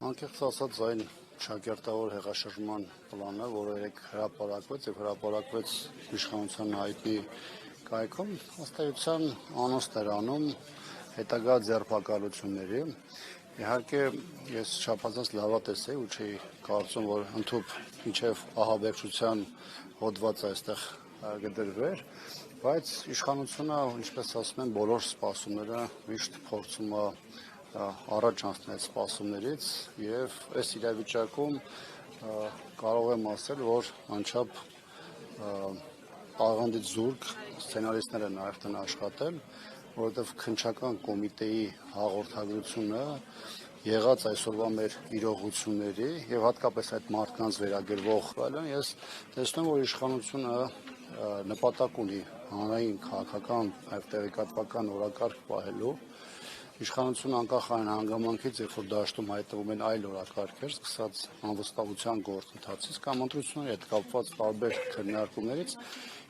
Անկեղծ ասած այն շակերտավոր հեղաշրջման պլանը, որը երեք հրապարակվեց եւ հրապարակվեց իշխանության հայտնի կայքում, ըստ էության անոց էր անում հետագա ձերբակալությունների։ Իհարկե ես չափազանց լավատես էի ու չէի կարծում, որ ընդհանուր մինչև ահաբեկչության հոդվածը այստեղ գդրվեր, բայց իշխանությունը, ինչպես ասում են, բոլոր սպասումները միշտ փորձում է առաջ անցնել սպասումներից եւ այս իրավիճակում կարող եմ ասել, որ անչափ աղանդից զուրկ սցենարիստները նաեւ տնի աշխատել, որովհետեւ քննչական կոմիտեի հաղորդագրությունը եղած այսօրվա մեր իրողությունների եւ հատկապես այդ մարդկանց վերագրվող բանն ես տեսնում որ իշխանությունը նպատակ ունի հանրային քաղաքական այլ տեղեկատվական օրակարգ պահելու Իշխանությունը անկախ այն հանգամանքից, երբ որ դաշտում հայտնվում են այլ օրակարգեր, սկսած անվստահության գործընթացից կամ ընտրությունների հետ կապված տարբեր քննարկումներից,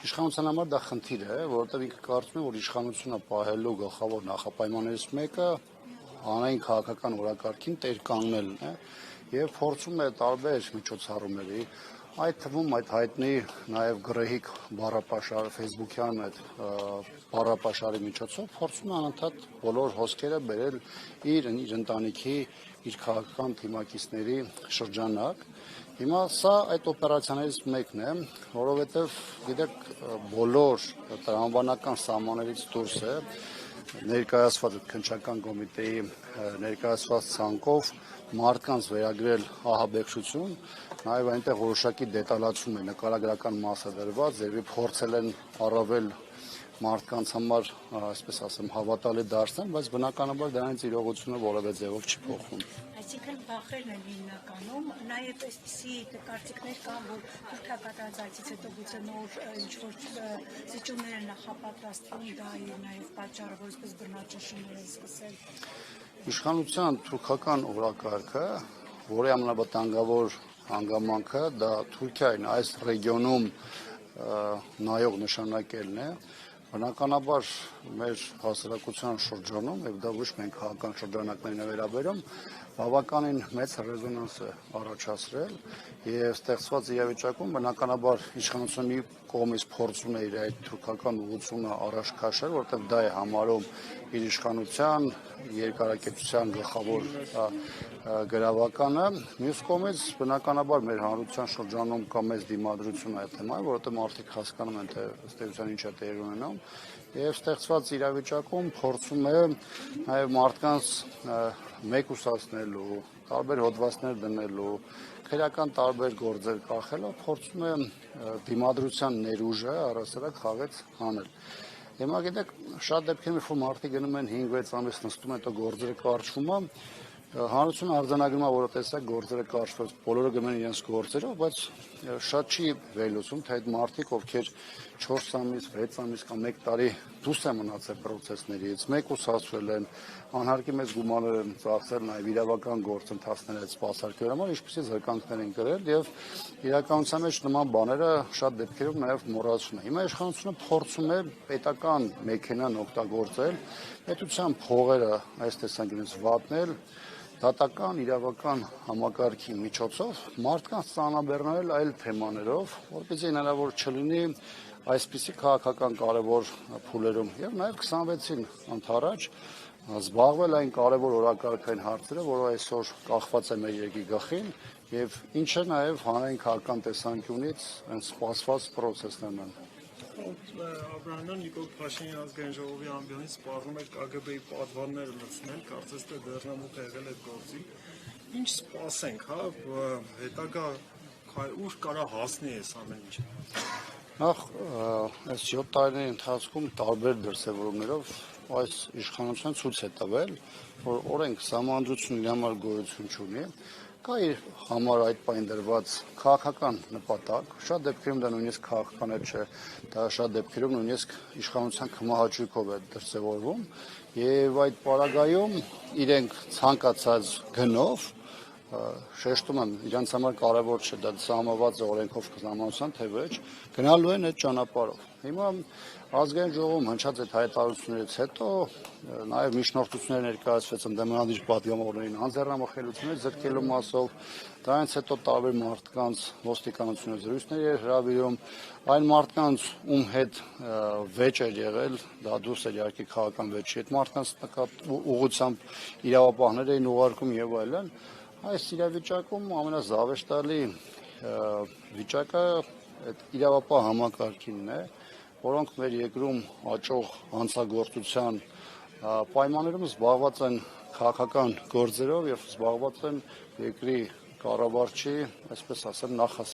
իշխանության համար դա խնդիր է, որովհետև ինքը կարծում է, որ իշխանությունը պահելու գլխավոր նախապայմաններից մեկը հանրային քաղաքական օրակարգին տեր կանգնելն է եւ փորձում է տարբեր միջոցառումների այդ թվում այդ հայտնի նաև գրեհիկ բառապաշարը Facebook-յան այդ բառապաշարի միջոցով փորձում է անընդհատ բոլոր հոսքերը բերել իր ընտանիքի, իր քաղաքական թիմակիցների շրջանակ։ Հիմա սա այդ օպերացիաներից մեկն է, որովհետև գիտեք բոլոր տրամաբանական սահմաններից դուրս է ներկայացված քննչական կոմիտեի ներկայացված ցանկով մարդկանց վերագրել ահաբեկչություն, նաև այնտեղ որոշակի դետալացում է նկարագրական մասը դրված, երբ փորձել են առավել մարդկանց համար, այսպես ասեմ, հավատալի դարձնել, բայց բնականաբար դրանից իրողությունը որևէ ձևով չի փոխվում։ Այսինքն վախերն են հիմնականում, նաև այսպիսի կարծիքներ կան, որ թուրքական այցից հետո գուցե նոր ինչ-որ զիջումներ են նախապատրաստվում, դա է նաև պատճառը, որ այսպես բռնաճնշումներ են սկսել։ Իշխանության թուրքական օրակարգը, որի ամենավտանգավոր հանգամանքը դա Թուրքիային այս ռեգիոնում նայող նշանակելն է, բնականաբար մեր հասարակության շրջանում, եւ դա ոչ միայն քաղաքական շրջանակներին է վերաբերում, բավականին մեծ ռեզոնանս է առաջացրել եւ ստեղծված իրավիճակում բնականաբար իշխանությունը մի կողմից փորձում է իր այդ թուրքական ուղղությունը առաջ քաշել, որտեղ դա է համարում իր իշխանության երկարակեցության գլխավոր գրավականը, մյուս կողմից բնականաբար մեր հանրության շրջանում կա մեծ դիմադրություն այդ թեմային, որովհետեւ մարդիկ հասկանում են թե ըստ էության ինչ է տեղի ունենում եւ ստեղծված իրավիճակում փորձում է նաեւ մարդկանց մեկուսացնելու, տարբեր հոդվածներ դնելու, քրեական տարբեր գործեր կախելով փորձում է դիմադրության ներուժը առասարակ խաղեց հանել։ Հիմա գիտեք, շատ դեպքերում երբ որ մարդիկ գնում են 5-6 ամիս նստում, հետո գործերը կարճվում է, հանրությունը արձանագրում է, որ տեսակ գործերը կարճվեց, բոլորը գնում են իրենց գործերով, բայց շատ չի վերլուծում, թե այդ մարդիկ, ովքեր 4 ամիս, 6 ամիս կամ 1 տարի դուրս են մնացել պրոցեսներից, մեկուսացվել են, անհարկի մեծ գումարներ են ծախսել նաև իրավական գործընթացների այդ սպասարկելու համար, ինչպիսի զրկանքներ են կրել եւ իրականության մեջ նման բաները շատ դեպքերում նաև մոռացում է։ Հիմա իշխանությունը փորձում է պետական մեքենան օգտագործել, պետության փողերը այս տեսանկյունից վատնել, դատական իրավական համակարգի միջոցով մարդկանց ծանրաբեռնել այլ թեմաներով, որպեսզի հնարավոր չլինի այսպիսի քաղաքական կարևոր փուլերում եւ նաեւ 26-ին ընթരാճ զբաղվել այն կարևոր օրակարգային հարցերը, որը այսօր կախված է մեր երկրի գլխին եւ ինչը նաեւ հանրային քաղաքական տեսանկյունից այն սպասված process-ներն են։ Աբրահամյան Նիկոլ Փաշինյանի ազգային ժողովի ամբիոնից սպառնում է ԿԳԲ-ի պատվարները լցնել, կարծես թե դեռնամուտ է եղել այդ գործի։ Ինչ սպասենք, հա, հետագա ուր կարա հասնի այս ամեն ինչը։ Նախ այս 7 տարիների ընթացքում տարբեր դրսևորումներով այս իշխանությունը ցույց է տվել, որ օրենք սահմանադրությունն իր համար գոյություն չունի, կա իր համար այդ պայն դրված քաղաքական նպատակ, շատ դեպքերում դա նույնիսկ քաղաքական չէ, դա շատ դեպքերում նույնիսկ իշխանության կմահաճույքով է դրսևորվում եւ այդ պարագայում իրենք ցանկացած գնով շեշտում եմ, իրենց համար կարևոր չէ, դա սահմանված է օրենքով կզամանության, թե ոչ, գնալու են այդ ճանապարհով։ Հիմա ազգային ժողովում հնչած այդ հայտարարություններից հետո նաև միջնորդություններ ներկայացվեցին դեմոկրատիչ պատգամավորներին անձեռնամխելիություններ զրկելու մասով, դրանից հետո տարբեր մարդկանց ոստիկանությունը զրույցներ էր հրավիրում, այն մարդկանց, ում հետ վեճ էր եղել, դա դուրս էր իհարկե քաղաքական վեճի, այդ մարդկանց ուղղությամբ իրավապահներ էին ուղարկում եւ այլն։ Այս իրավիճակում ամենազավեշտալի վիճակը այդ իրավապահ համակարգինն է, որոնք մեր երկրում աճող հանցագործության պայմաններում զբաղված են քաղաքական գործերով եւ զբաղված են երկրի կառավարչի, այսպես ասեմ,